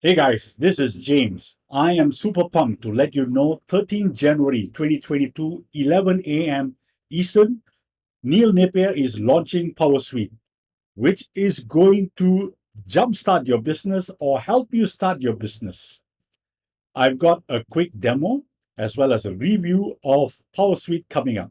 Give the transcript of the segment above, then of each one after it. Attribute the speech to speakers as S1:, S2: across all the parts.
S1: Hey guys, this is James. I am super pumped to let you know 13th January 2022, 11 a.m. Eastern, Nei Napier is launching PowrSuite, which is going to jumpstart your business or help you start your business. I've got a quick demo as well as a review of PowrSuite coming up.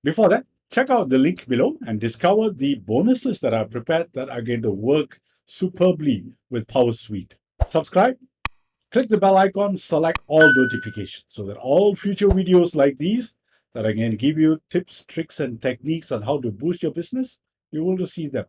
S1: Before that, check out the link below and discover the bonuses that I've prepared that are going to work superbly with PowrSuite. Subscribe. Click the bell icon, select all notifications so that all future videos like these that are going to give you tips, tricks, and techniques on how to boost your business, you will receive them.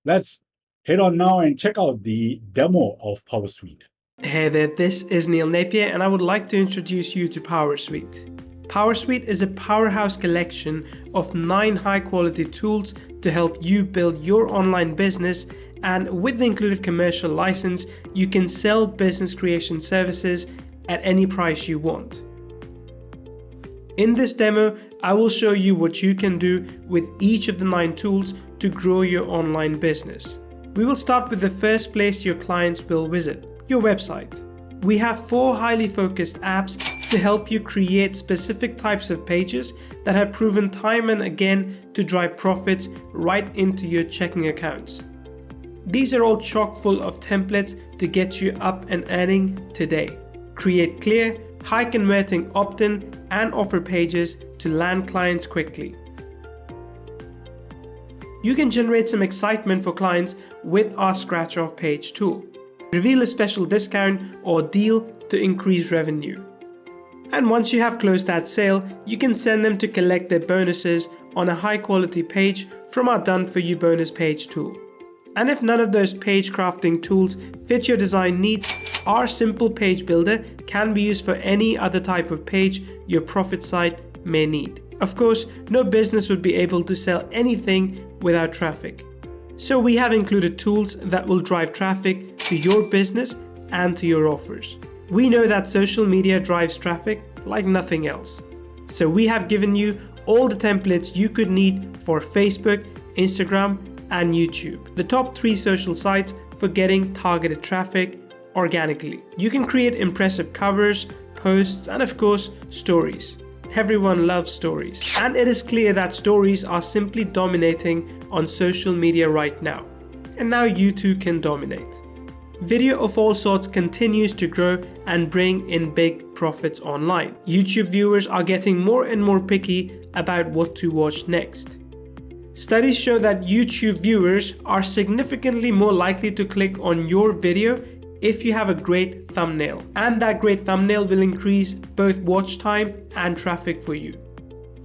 S1: Let's head on now and check out the demo of PowrSuite.
S2: Hey there, this is Nei Napier and I would like to introduce you to PowrSuite. PowrSuite is a powerhouse collection of 9 high-quality tools to help you build your online business, and with the included commercial license, you can sell business creation services at any price you want. In this demo, I will show you what you can do with each of the 9 tools to grow your online business. We will start with the first place your clients will visit, your website. We have 4 highly focused apps to help you create specific types of pages that have proven time and again to drive profits right into your checking accounts. These are all chock full of templates to get you up and earning today. Create clear, high converting opt-in and offer pages to land clients quickly. You can generate some excitement for clients with our Scratch Off Page tool. Reveal a special discount or deal to increase revenue. And once you have closed that sale, you can send them to collect their bonuses on a high quality page from our Done For You bonus page tool. And if none of those page crafting tools fit your design needs, our simple page builder can be used for any other type of page your profit site may need. Of course, no business would be able to sell anything without traffic. So we have included tools that will drive traffic to your business and to your offers. We know that social media drives traffic like nothing else. So we have given you all the templates you could need for Facebook, Instagram, and YouTube, the top 3 social sites for getting targeted traffic organically. You can create impressive covers, posts, and of course, stories. Everyone loves stories. And it is clear that stories are simply dominating on social media right now. And now you too can dominate. Video of all sorts continues to grow and bring in big profits online. YouTube viewers are getting more and more picky about what to watch next. Studies show that YouTube viewers are significantly more likely to click on your video if you have a great thumbnail, and that great thumbnail will increase both watch time and traffic for you.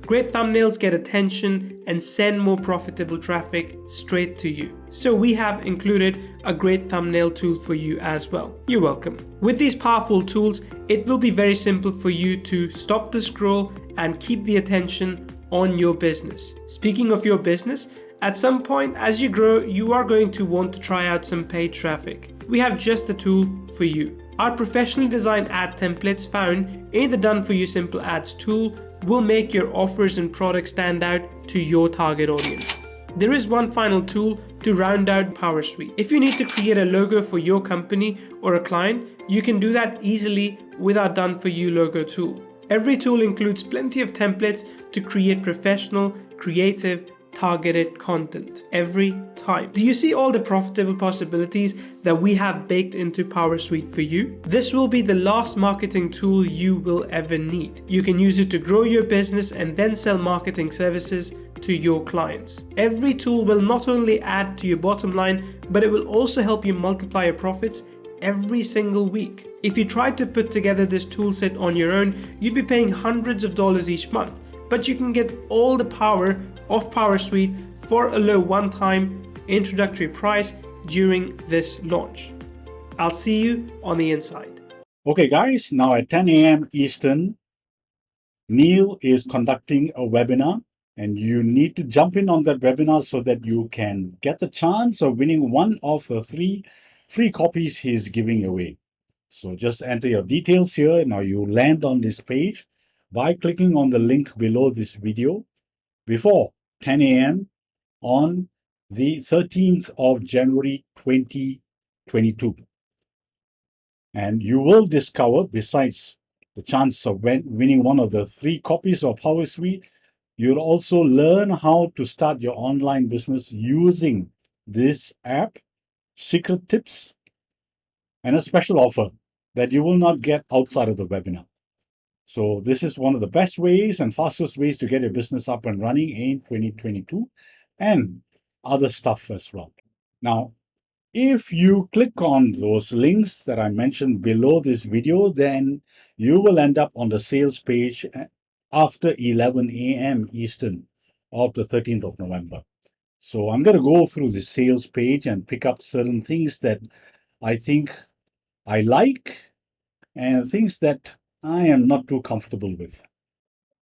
S2: Great thumbnails get attention and send more profitable traffic straight to you. So we have included a great thumbnail tool for you as well. You're welcome. With these powerful tools, it will be very simple for you to stop the scroll and keep the attention on your business. Speaking of your business, at some point as you grow, you are going to want to try out some paid traffic. We have just the tool for you. Our professionally designed ad templates found in the Done For You Simple Ads tool will make your offers and products stand out to your target audience. There is one final tool to round out PowrSuite. If you need to create a logo for your company or a client, you can do that easily with our Done For You logo tool. Every tool includes plenty of templates to create professional, creative, targeted content every time. Do you see all the profitable possibilities that we have baked into PowrSuite for you? This will be the last marketing tool you will ever need. You can use it to grow your business and then sell marketing services to your clients. Every tool will not only add to your bottom line, but it will also help you multiply your profits every single week. If you tried to put together this tool set on your own, you'd be paying hundreds of dollars each month, but you can get all the power of PowrSuite for a low one-time introductory price during this launch. I'll see you on the inside.
S1: Okay guys, now at 10 a.m. Eastern, Neil is conducting a webinar and you need to jump in on that webinar so that you can get the chance of winning one of the 3 free copies he's giving away. So just enter your details here. Now you land on this page by clicking on the link below this video before 10 a.m. on the 13th of January 2022. And you will discover, besides the chance of winning one of the 3 copies of PowrSuite, you'll also learn how to start your online business using this app, secret tips, and a special offer that you will not get outside of the webinar. So this is one of the best ways and fastest ways to get your business up and running in 2022 and other stuff as well. Now, if you click on those links that I mentioned below this video, then you will end up on the sales page after 11 a.m. Eastern of the 13th of November. So I'm going to go through the sales page and pick up certain things that I think I like and things that I am not too comfortable with.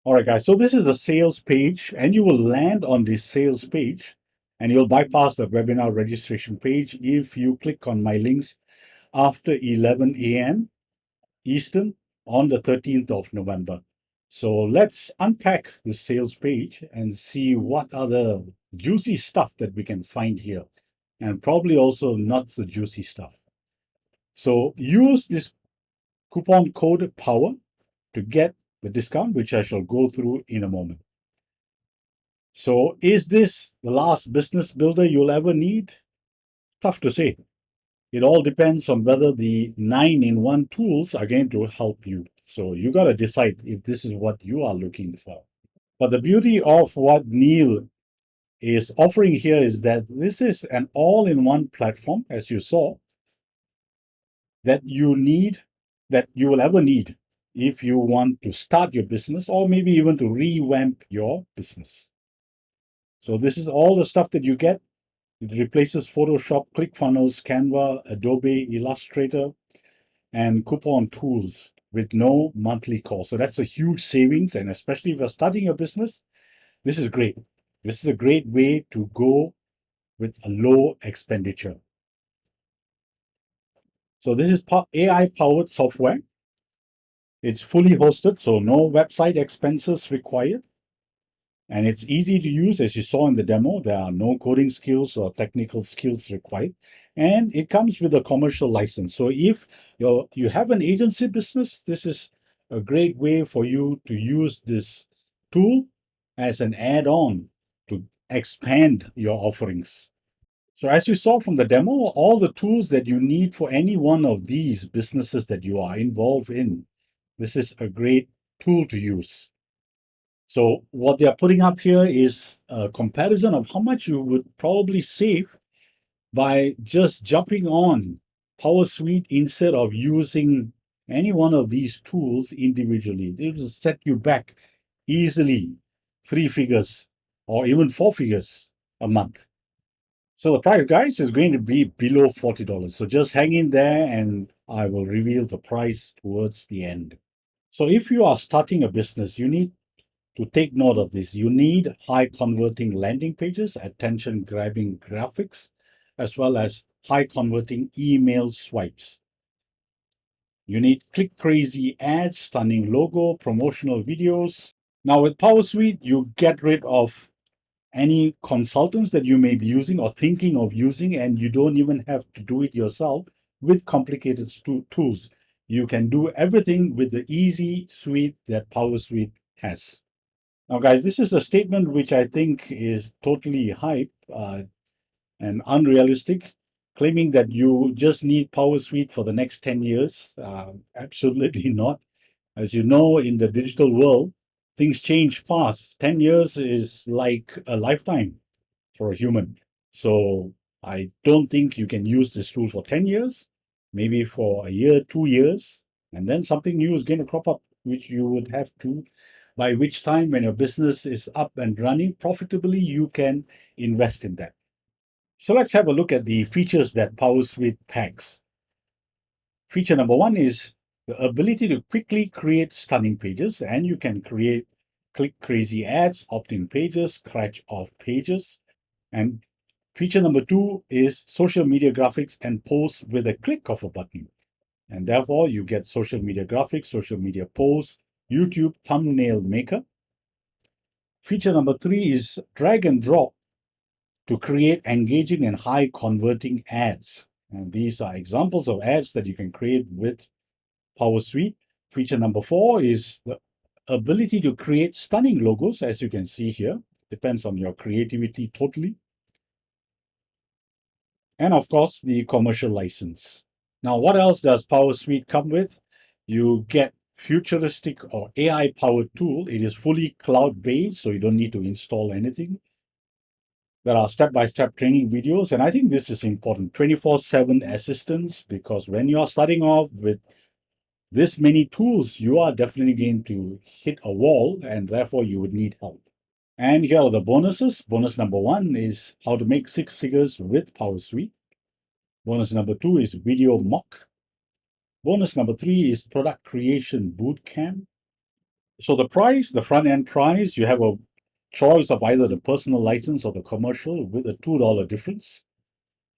S1: All right, guys, so this is the sales page, and you will land on this sales page, and you'll bypass the webinar registration page if you click on my links after 11 a.m. Eastern on the 13th of November. So let's unpack the sales page and see what other juicy stuff that we can find here, and probably also not so juicy stuff. So use this coupon code POWER to get the discount, which I shall go through in a moment. So is this the last business builder you'll ever need? Tough to say. It all depends on whether the 9-in-1 tools are going to help you. So you got to decide if this is what you are looking for. But the beauty of what Neil is offering here is that this is an all-in-one platform, as you saw, that you will ever need if you want to start your business or maybe even to revamp your business. So this is all the stuff that you get. It replaces Photoshop, ClickFunnels, Canva, Adobe Illustrator, and coupon tools with no monthly cost. So that's a huge savings, and especially if you're starting a business, this is great. This is a great way to go with a low expenditure. So this is AI-powered software. It's fully hosted, so no website expenses required. And it's easy to use, as you saw in the demo. There are no coding skills or technical skills required. And it comes with a commercial license. So if you have an agency business, this is a great way for you to use this tool as an add-on to expand your offerings. So as you saw from the demo, all the tools that you need for any one of these businesses that you are involved in, this is a great tool to use. So what they are putting up here is a comparison of how much you would probably save by just jumping on PowrSuite instead of using any one of these tools individually. It will set you back easily 3 figures or even 4 figures a month. So the price, guys, is going to be below $40. So just hang in there and I will reveal the price towards the end. So if you are starting a business, you need to take note of this. You need high converting landing pages, attention grabbing graphics, as well as high converting email swipes. You need click crazy ads, stunning logo, promotional videos. Now with PowrSuite, you get rid of any consultants that you may be using or thinking of using, and you don't even have to do it yourself with complicated tools. You can do everything with the easy suite that PowrSuite has. Now, guys, this is a statement which I think is totally hype and unrealistic, claiming that you just need PowrSuite for the next 10 years. Absolutely not. As you know, in the digital world, things change fast. 10 years is like a lifetime for a human. So I don't think you can use this tool for 10 years, maybe for a year, 2 years, and then something new is going to crop up, which you would have to, by which time when your business is up and running profitably, you can invest in that. So let's have a look at the features that PowrSuite packs. Feature number 1 is the ability to quickly create stunning pages, and you can create click crazy ads, opt-in pages, scratch off pages. And feature number 2 is social media graphics and posts with a click of a button. And therefore you get social media graphics, social media posts, YouTube thumbnail maker. Feature number 3 is drag and drop to create engaging and high converting ads. And these are examples of ads that you can create with PowrSuite. Feature number 4 is the ability to create stunning logos, as you can see here. Depends on your creativity totally. And of course, the commercial license. Now, what else does PowrSuite come with? You get futuristic or AI-powered tool. It is fully cloud-based, so you don't need to install anything. There are step-by-step training videos, and I think this is important. 24/7 assistance, because when you are starting off with this many tools, you are definitely going to hit a wall, and therefore you would need help. And here are the bonuses. Bonus number 1 is how to make 6 figures with PowrSuite. Bonus number 2 is video mock. Bonus number 3 is product creation bootcamp. So the price, the front end price, you have a choice of either the personal license or the commercial with a $2 difference.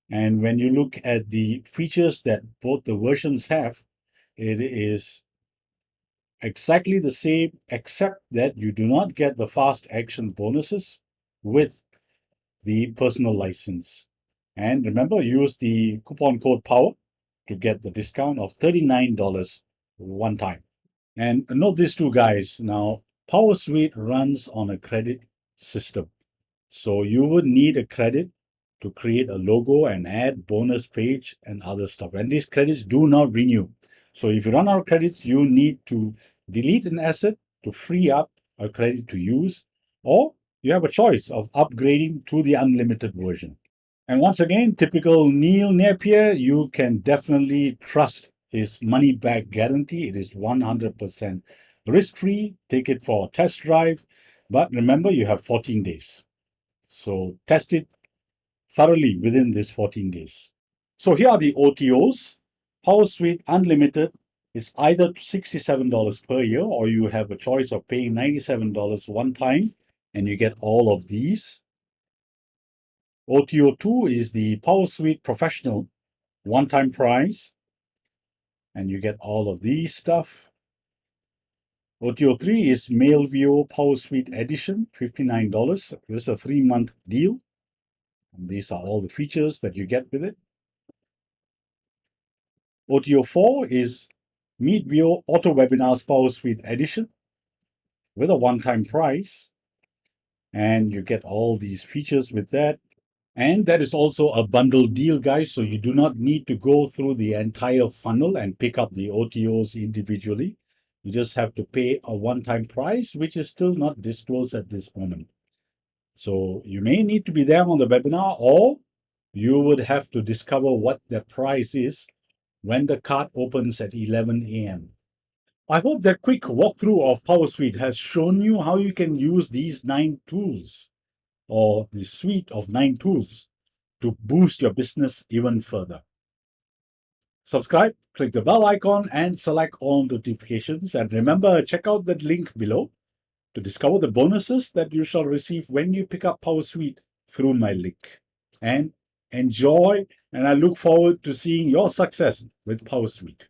S1: And when you look at the features that both the versions have, it is exactly the same, except that you do not get the fast action bonuses with the personal license. And remember, use the coupon code POWER to get the discount of $39 one time. And note these two, guys. Now, PowrSuite runs on a credit system. So you would need a credit to create a logo and add bonus page and other stuff. And these credits do not renew. So if you run out of credits, you need to delete an asset to free up a credit to use, or you have a choice of upgrading to the unlimited version. And once again, typical Nei Napier, you can definitely trust his money back guarantee. It is 100% risk-free. Take it for a test drive. But remember, you have 14 days. So test it thoroughly within this 14 days. So here are the OTOs. PowrSuite Unlimited is either $67 per year, or you have a choice of paying $97 one time, and you get all of these. OTO 2 is the PowrSuite Professional one-time price, and you get all of these stuff. OTO 3 is MailView PowrSuite Edition, $59. This is a 3-month deal. And these are all the features that you get with it. OTO 4 is MeetView Auto Webinars PowrSuite Edition with a one-time price. And you get all these features with that. And that is also a bundle deal, guys. So you do not need to go through the entire funnel and pick up the OTOs individually. You just have to pay a one-time price, which is still not disclosed at this moment. So you may need to be there on the webinar, or you would have to discover what the price is when the cart opens at 11 a.m. I hope that quick walkthrough of PowrSuite has shown you how you can use these 9 tools, or the suite of 9 tools, to boost your business even further. Subscribe, click the bell icon, and select all notifications. And remember, check out that link below to discover the bonuses that you shall receive when you pick up PowrSuite through my link. And enjoy, and I look forward to seeing your success with PowrSuite.